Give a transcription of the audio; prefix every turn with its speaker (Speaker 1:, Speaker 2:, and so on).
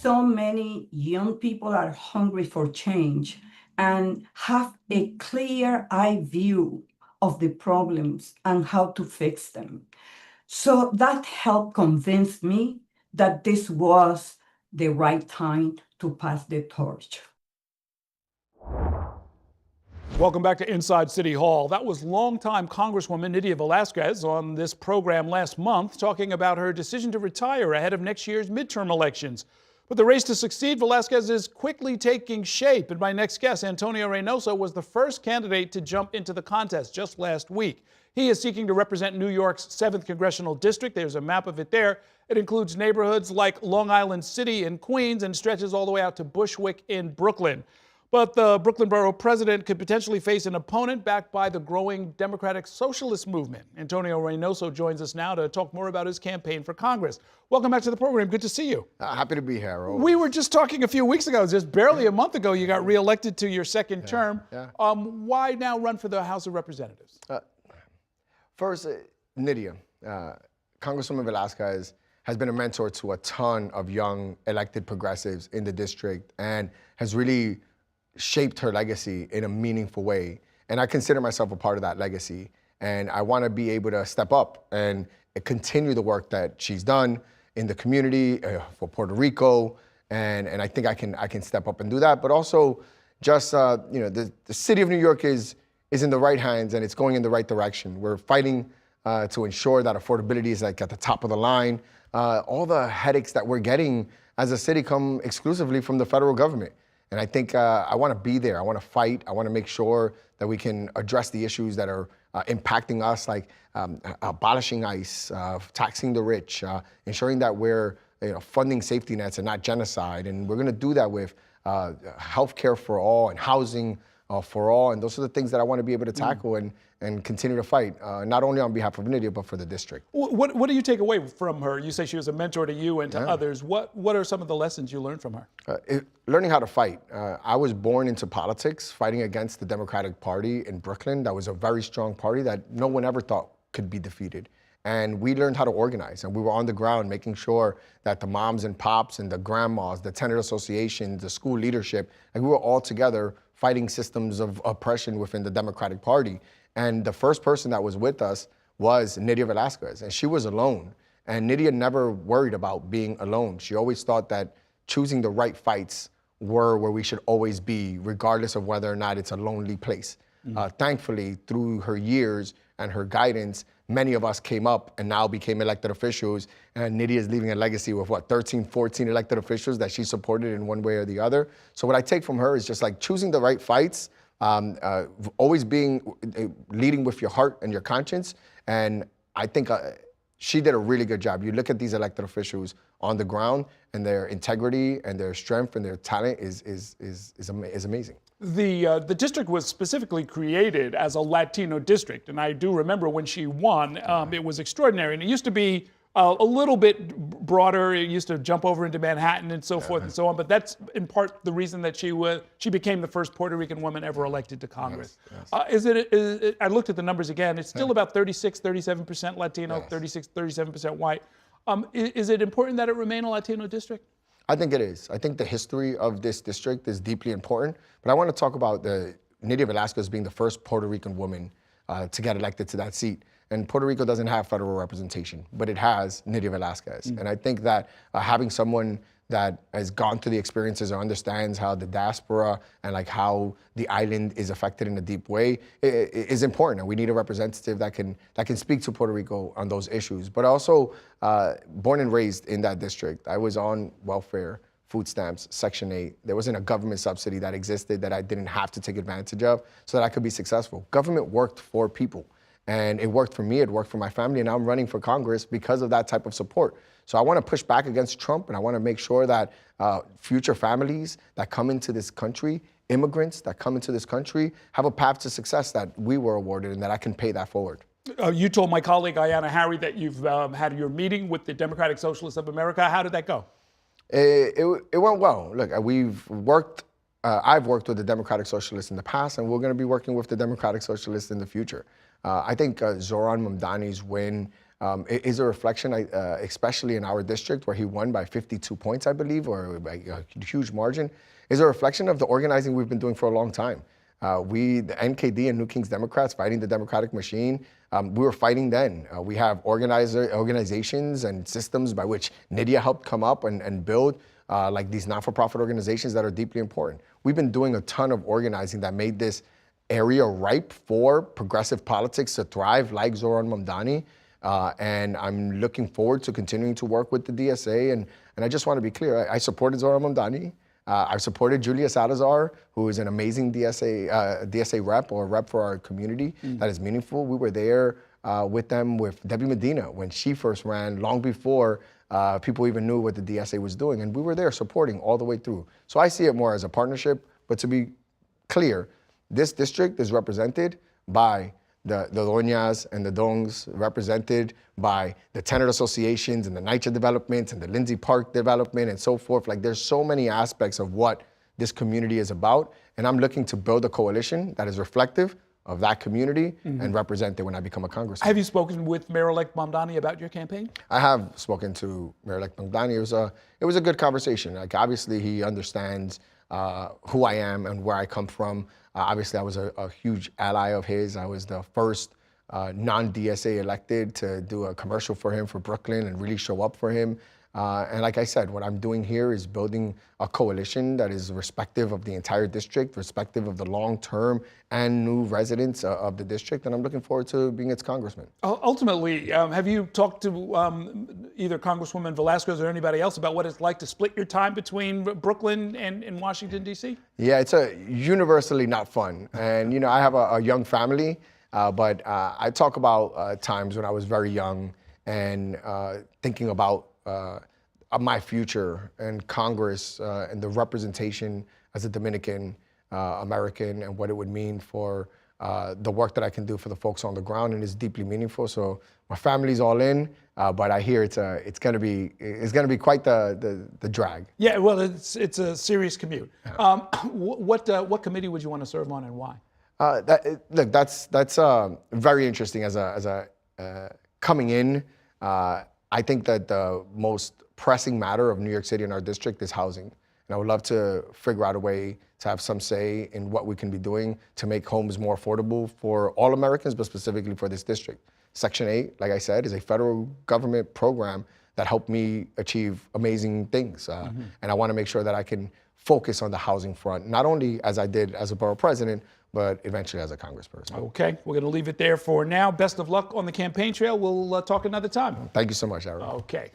Speaker 1: So many young people are hungry for change and have a clear eye view of the problems and how to fix them. So that helped convince me that this was the right time to pass the torch.
Speaker 2: Welcome back to Inside City Hall. That was longtime Congresswoman Nydia Velazquez on this program last month, talking about her decision to retire ahead of next year's midterm elections. But the race to succeed Velazquez is quickly taking shape. And my next guest, Antonio Reynoso, was the first candidate to jump into the contest just last week. He is seeking to represent New York's 7th congressional district. There's a map of it there. It includes neighborhoods like Long Island City in Queens and stretches all the way out to Bushwick in Brooklyn. But the Brooklyn Borough President could potentially face an opponent backed by the growing Democratic Socialist movement. Antonio Reynoso joins us now to talk more about his campaign for Congress. Welcome back to the program. Good to see you.
Speaker 3: Happy to be here.
Speaker 2: We were just talking a few weeks ago, just barely a month ago, you got reelected to your second term. Why now run for the House of Representatives?
Speaker 3: First, Nydia, Congresswoman Velazquez has been a mentor to a ton of young elected progressives in the district and has really shaped her legacy in a meaningful way. And I consider myself a part of that legacy. And I want to be able to step up and continue the work that she's done in the community for Puerto Rico. And I think I can step up and do that. But also just, the city of New York is in the right hands and it's going in the right direction. We're fighting to ensure that affordability is like at the top of the line. All the headaches that we're getting as a city come exclusively from the federal government. And I think I want to be there. I want to fight. I want to make sure that we can address the issues that are impacting us, like abolishing ICE, taxing the rich, ensuring that we're funding safety nets and not genocide. And we're going to do that with health care for all and housing for all. And those are the things that I want to be able to tackle and continue to fight, not only on behalf of Nydia, but for the district.
Speaker 2: What do you take away from her? You say she was a mentor to you and to others. What are some of the lessons you learned from her?
Speaker 3: Learning how to fight. I was born into politics, fighting against the Democratic Party in Brooklyn. That was a very strong party that no one ever thought could be defeated. And we learned how to organize, and we were on the ground making sure that the moms and pops and the grandmas, the tenant associations, the school leadership, and we were all together fighting systems of oppression within the Democratic Party. And the first person that was with us was Nydia Velazquez, and she was alone. And Nydia never worried about being alone. She always thought that choosing the right fights were where we should always be, regardless of whether or not it's a lonely place. Thankfully, through her years and her guidance, many of us came up and now became elected officials. And Nydia is leaving a legacy with 13, 14 elected officials that she supported in one way or the other. So what I take from her is just like choosing the right fights, always leading with your heart and your conscience. And I think she did a really good job. You look at these elected officials on the ground and their integrity and their strength and their talent is amazing.
Speaker 2: The district was specifically created as a Latino district, and I do remember when she won, it was extraordinary. And it used to be a little bit broader. It used to jump over into Manhattan and so forth and so on. But that's in part the reason that she became the first Puerto Rican woman ever elected to Congress. Yes. I looked at the numbers again. It's still about 37% Latino, 37% white. Is it important that it remain a Latino district?
Speaker 3: I think it is. I think the history of this district is deeply important. But I want to talk about Nydia Velazquez being the first Puerto Rican woman to get elected to that seat. And Puerto Rico doesn't have federal representation, but it has Nydia Velazquez. And I think that having someone that has gone through the experiences or understands how the diaspora and like how the island is affected in a deep way is important. And we need a representative that can speak to Puerto Rico on those issues. But also born and raised in that district. I was on welfare, food stamps, Section 8. There wasn't a government subsidy that existed that I didn't have to take advantage of so that I could be successful. Government worked for people. And it worked for me, it worked for my family, and now I'm running for Congress because of that type of support. So I want to push back against Trump, and I want to make sure that future families that come into this country, immigrants that come into this country, have a path to success that we were awarded and that I can pay that forward.
Speaker 2: You told my colleague, Ayanna Harry, that you've had your meeting with the Democratic Socialists of America. How did that go?
Speaker 3: It went well. Look, I've worked with the Democratic Socialists in the past, and we're going to be working with the Democratic Socialists in the future. I think Zoran Mamdani's win is a reflection, especially in our district where he won by 52 points, I believe, or by a huge margin, is a reflection of the organizing we've been doing for a long time. The NKD and New Kings Democrats fighting the Democratic machine, we were fighting then. We have organizations and systems by which Nydia helped come up and build, like these not-for-profit organizations that are deeply important. We've been doing a ton of organizing that made this area ripe for progressive politics to thrive, like Zoran Mamdani. And I'm looking forward to continuing to work with the DSA. And I just want to be clear, I supported Zoran Mamdani. I supported Julia Salazar, who is an amazing DSA rep, or rep for our community that is meaningful. We were there with them with Debbie Medina when she first ran, long before people even knew what the DSA was doing. And we were there supporting all the way through. So I see it more as a partnership. But to be clear, this district is represented by the Doñas and the Dongs, represented by the tenant associations and the NYCHA development and the Lindsay Park development and so forth. Like, there's so many aspects of what this community is about. And I'm looking to build a coalition that is reflective of that community and represent it when I become a congressman.
Speaker 2: Have you spoken with Mayor-elect Mamdani about your campaign?
Speaker 3: I have spoken to Mayor-elect Mamdani. It was a good conversation. Like, obviously he understands who I am and where I come from. Obviously, I was a huge ally of his. I was the first non-DSA elected to do a commercial for him for Brooklyn and really show up for him. And like I said, what I'm doing here is building a coalition that is respective of the entire district, respective of the long-term and new residents of the district, and I'm looking forward to being its congressman.
Speaker 2: Ultimately, have you talked to either Congresswoman Velazquez or anybody else about what it's like to split your time between Brooklyn and Washington, D.C.? Yeah,
Speaker 3: it's universally not fun. And, you know, I have a young family, but I talk about times when I was very young and thinking about my future and Congress and the representation as a Dominican American and what it would mean for the work that I can do for the folks on the ground, and it's deeply meaningful. So my family's all in, but I hear it's going to be quite the drag.
Speaker 2: Yeah, well, it's a serious commute. Yeah. What committee would you want to serve on and why?
Speaker 3: Look, that's very interesting as a coming in. I think that the most pressing matter of New York City and our district is housing. And I would love to figure out a way to have some say in what we can be doing to make homes more affordable for all Americans, but specifically for this district. Section 8, like I said, is a federal government program that helped me achieve amazing things. And I want to make sure that I can focus on the housing front, not only as I did as a borough president, but eventually as a congressperson.
Speaker 2: Okay, we're going to leave it there for now. Best of luck on the campaign trail. We'll talk another time.
Speaker 3: Thank you so much, Aaron.
Speaker 2: Okay.